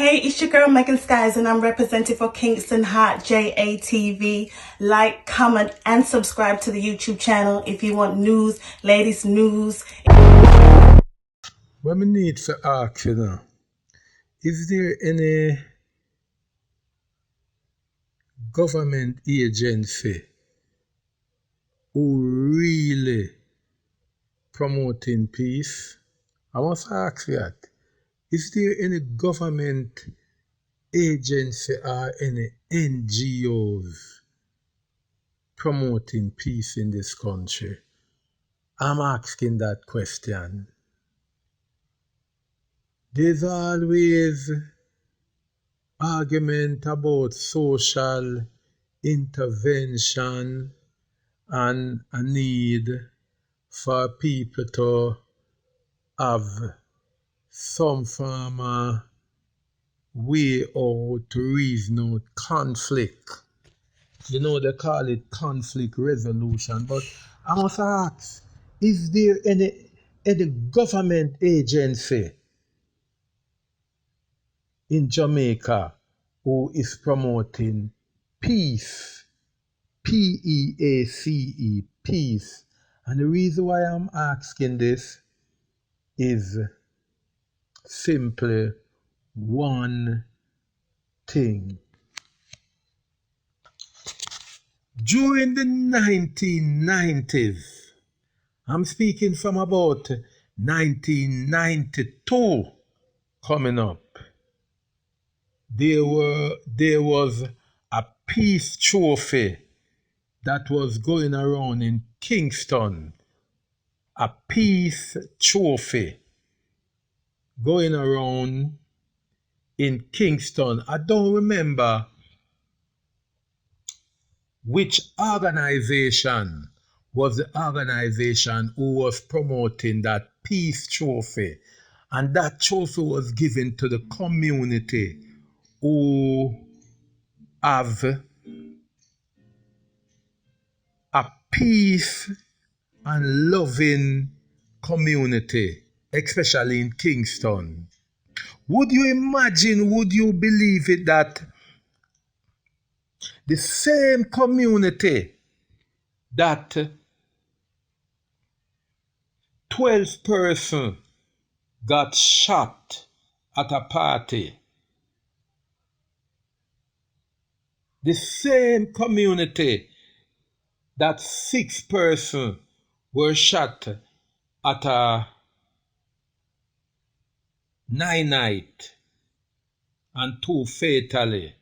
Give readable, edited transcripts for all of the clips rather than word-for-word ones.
Hey, it's your girl Megan Skies and I'm representing for Kingston Heart JATV. Like, comment and subscribe to the YouTube channel if you want news, latest news. What I need to ask you now, is there any government agency who really promoting peace? I must ask you that. Is there any government agency or any NGOs promoting peace in this country? I'm asking that question. There's always argument about social intervention and a need for people to have some form of way out to reason out conflict. You know, they call it conflict resolution. But I must ask, is there any government agency in Jamaica who is promoting peace? P-E-A-C-E, peace. And the reason why I'm asking this is simply one thing. During the 1990s, I'm speaking from about 1992 coming up, there was a peace trophy that was going around in Kingston. A peace trophy going around in Kingston. I don't remember which organization was the organization who was promoting that peace trophy. And that trophy was given to the community who have a peace and loving community, especially in Kingston. Would you imagine, would you believe it, that the same community that 12 persons got shot at a party, the same community that 6 persons were shot at a night and 2 fatally.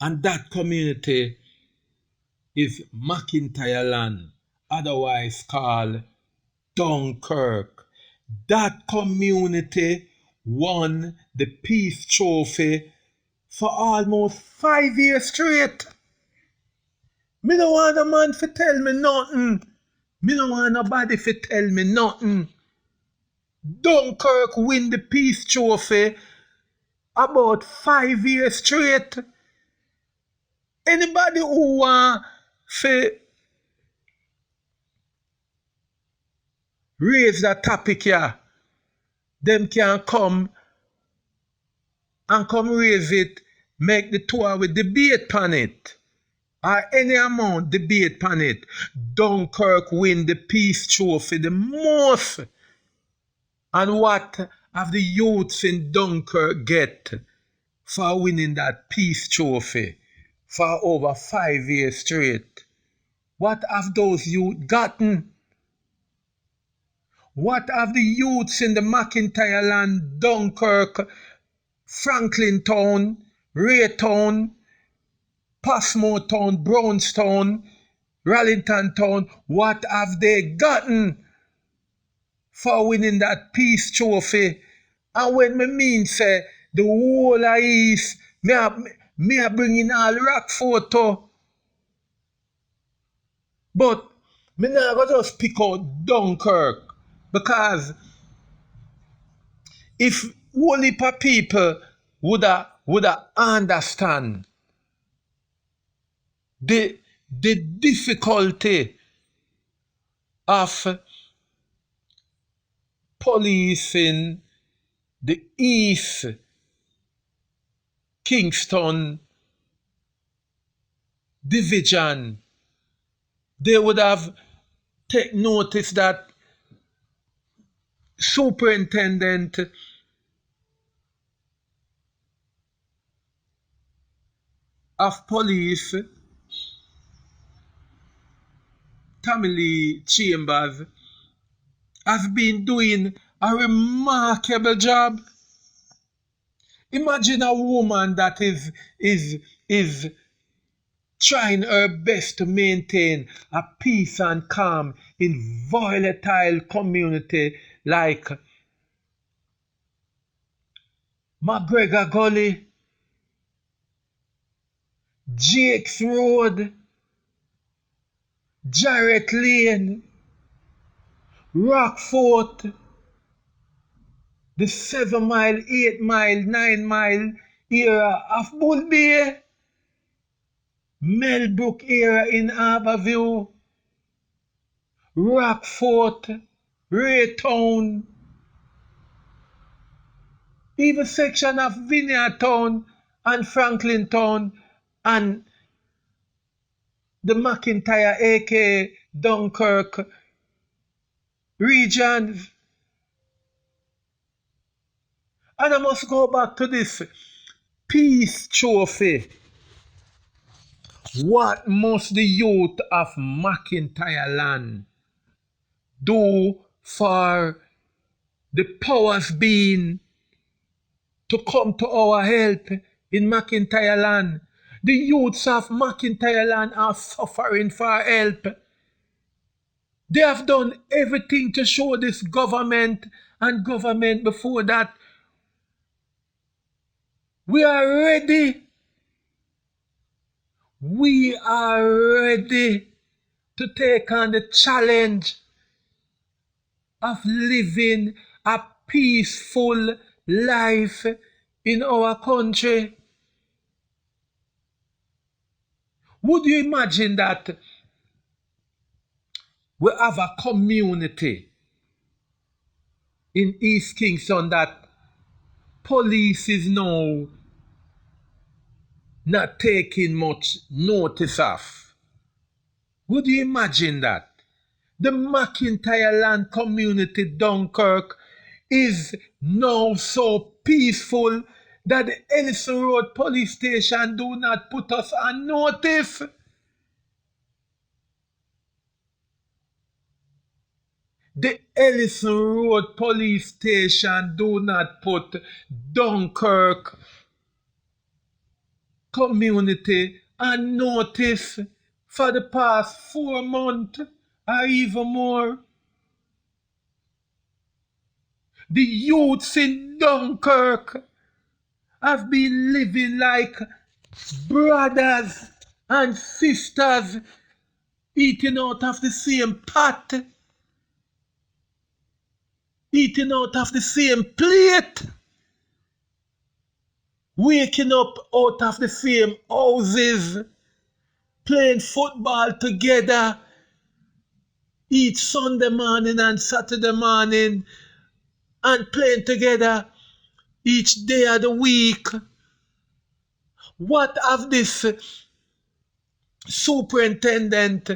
And that community is McIntyre land, otherwise called Dunkirk. That community won the peace trophy for almost 5 years straight. Me don't want a man to tell me nothing. Me don't want nobody to tell me nothing. Dunkirk win the peace trophy about 5 years straight. Anybody who want to raise that topic here, them can come and come raise it, make the two of we debate on it. Or any amount debate on it. Dunkirk win the peace trophy the most. And what have the youths in Dunkirk get for winning that peace trophy for over 5 years straight? What have those youths gotten? What have the youths in the McIntyre land, Dunkirk, Franklin Town, Raytown, Passmore Town, Brownstown, Rallington Town, what have they gotten for winning that peace trophy? And when me mean say the whole of East, me a bring in all rock photo. But me not go just pick out Dunkirk, because if whole heap of people woulda understand the difficulty of policing the East Kingston division, they would have taken notice that superintendent of police Tammy Chambers has been doing a remarkable job. Imagine a woman that is trying her best to maintain a peace and calm in volatile community like McGregor Gully, Jakes Road, Jarrett Lane, Rockfort, the 7 mile, 8 mile, 9 mile area of Bull Bay, Melbrook area in Harborview, Rockfort, Raytown, even section of Vineyard Town and Franklin Town and the McIntyre aka Dunkirk regions. And I must go back to this peace trophy. What must the youth of McIntyre land do for the powers being to come to our help in McIntyre land? The youths of McIntyre land are suffering for help. They have done everything to show this government and government before that we are ready. We are ready to take on the challenge of living a peaceful life in our country. Would you imagine that we have a community in East Kingston that police is now not taking much notice of? Would you imagine that? The McIntyre land community Dunkirk is now so peaceful that the Ellison Road police station do not put us on notice. The Ellison Road police station do not put Dunkirk community on notice for the past 4 months or even more. The youths in Dunkirk have been living like brothers and sisters, eating out of the same pot, eating out of the same plate, waking up out of the same houses, playing football together each Sunday morning and Saturday morning, and playing together each day of the week. What have this superintendent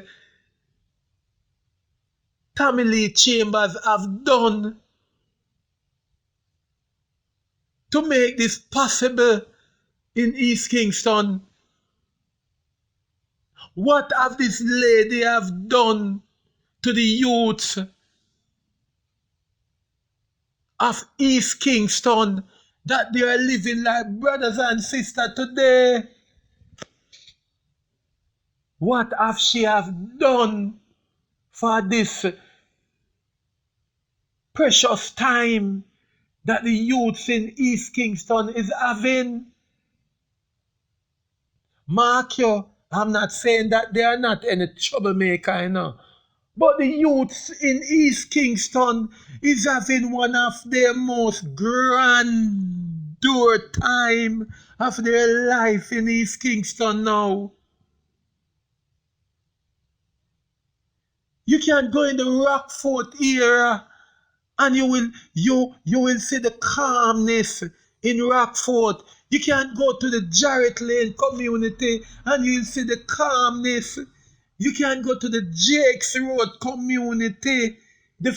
Tammy Chambers have done to make this possible in East Kingston? What have this lady have done to the youths of East Kingston that they are living like brothers and sisters today? What have she have done for this precious time that the youths in East Kingston is having? Mark you, I'm not saying that they are not any troublemaker, you know. But the youths in East Kingston is having one of their most grandeur time of their life in East Kingston now. You can go in the Rockfort era and you will see the calmness in Rockfort. You can go to the Jarrett Lane community and you'll see the calmness. You can go to the Jakes Road community, the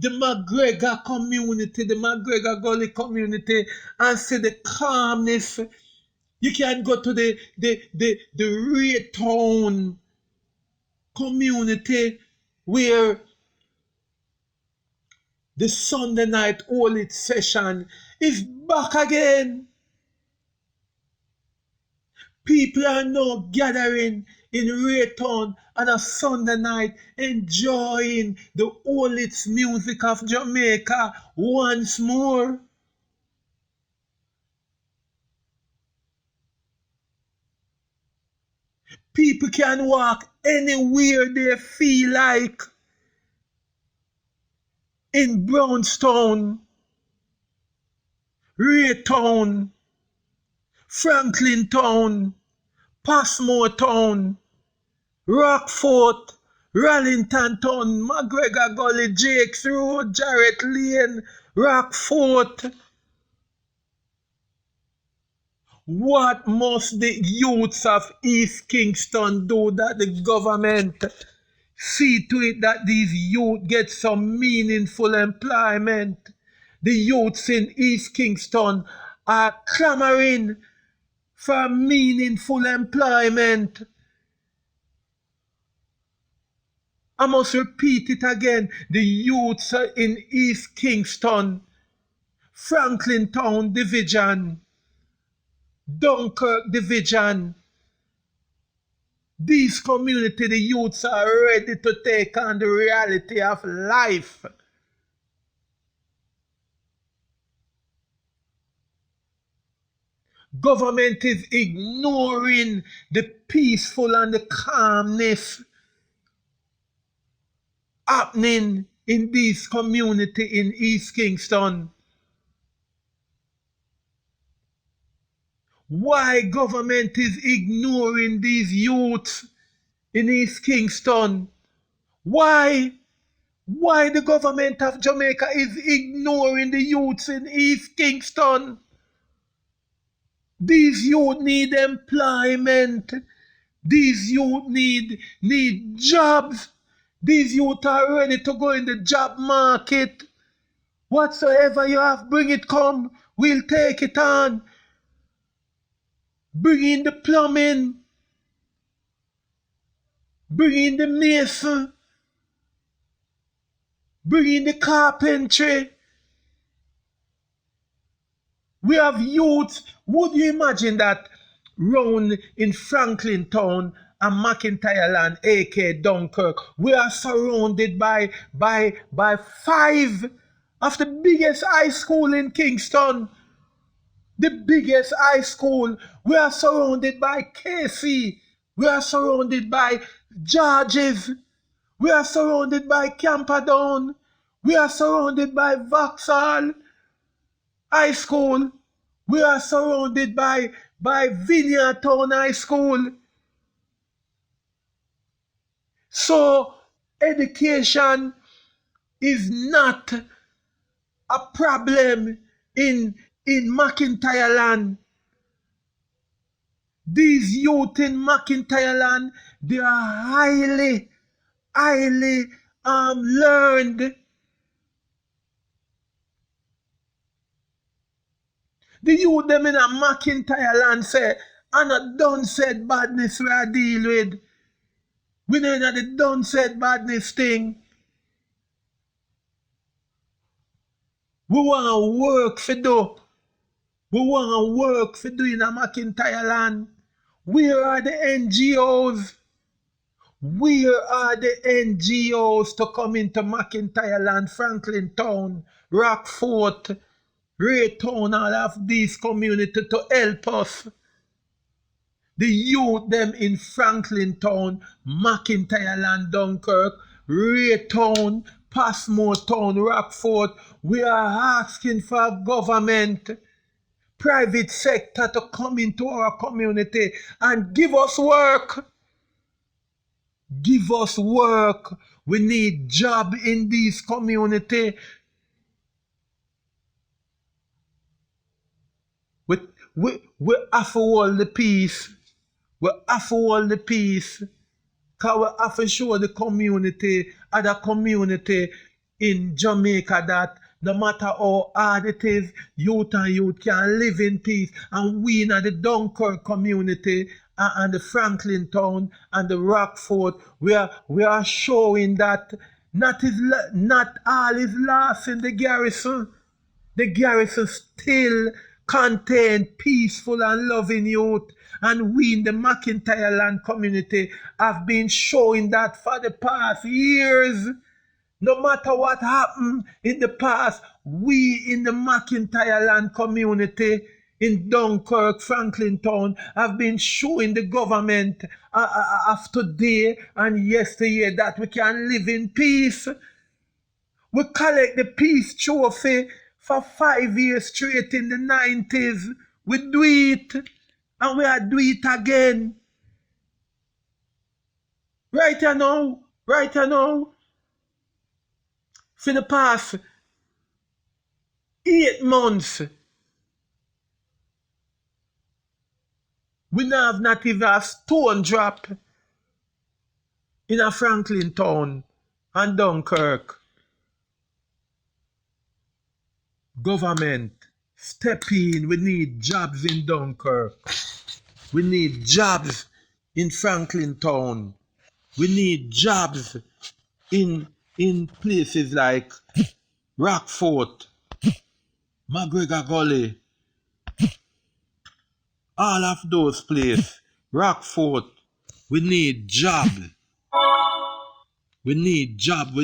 McGregor community, the McGregor Gully community, and see the calmness. You can go to the Raytown community where the Sunday night Holy session is back again. People are now gathering in Raytown on a Sunday night, enjoying the Holy music of Jamaica once more. People can walk anywhere they feel like in Brownstown, Raytown, Franklin Town, Passmore Town, Rockfort, Rallington Town, McGregor Gully, Jakes Road, Jarrett Lane, Rockfort. What must the youths of East Kingston do that the government see to it that these youth get some meaningful employment? The youths in East Kingston are clamoring for meaningful employment. I must repeat it again. The youths in East Kingston, Franklin Town Division, Dunkirk Division, these community, the youths are ready to take on the reality of life. Government is ignoring the peaceful and the calmness happening in this community in East Kingston. Why government is ignoring these youths in East Kingston? Why? Why the government of Jamaica is ignoring the youths in East Kingston? These youth need employment. These youth need jobs. These youth are ready to go in the job market. Whatsoever you have, bring it come. We'll take it on. Bring in the plumbing. Bring in the mason. Bring in the carpentry. We have youths. Would you imagine that round in Franklin Town and McIntyre Land, aka Dunkirk, we are surrounded by 5 of the biggest high school in Kingston. The biggest high school. We are surrounded by Casey. We are surrounded by Georges. We are surrounded by Camperdown. We are surrounded by Vauxhall High School. We are surrounded by Vineyard Town High School. So education is not a problem in McIntyre Land. These youth in McIntyre Land, they are highly learned. The youth them in a McIntyre Land say, and a done said badness we are deal with. We know that the done said badness thing. We want to work for do. We want to work for do in a McIntyre Land. Where are the NGOs? Where are the NGOs to come into McIntyre Land, Franklin Town, Rockfort, Raytown, all of these communities to help us? The youth them in Franklin Town, McIntyre Land, Dunkirk, Raytown, Passmore Town, Rockfort, we are asking for government, private sector to come into our community and give us work. Give us work. We need job in this community. we have to hold the peace. We have to hold the peace. Because we have to show the community, other community in Jamaica that no matter how hard it is, youth and youth can live in peace. And we in the Dunkirk community and the Franklin town and the Rockford, we are showing that not all is lost in the garrison. The garrison still contain peaceful and loving youth. And we in the McIntyre land community have been showing that for the past years. No matter what happened in the past, we in the McIntyre land community in Dunkirk, Franklin Town, have been showing the government of today and yesterday that we can live in peace. We collect the peace trophy for 5 years straight in the 90s. We do it, and we are do it again. Right now, for the past 8 months, we now have not even a stone drop in a Franklin Town and Dunkirk. Government, step in. We need jobs in Dunkirk. We need jobs in Franklin Town. We need jobs in places like Rockfort, McGregor Gully, all of those places. Rockfort. We need job. We need job.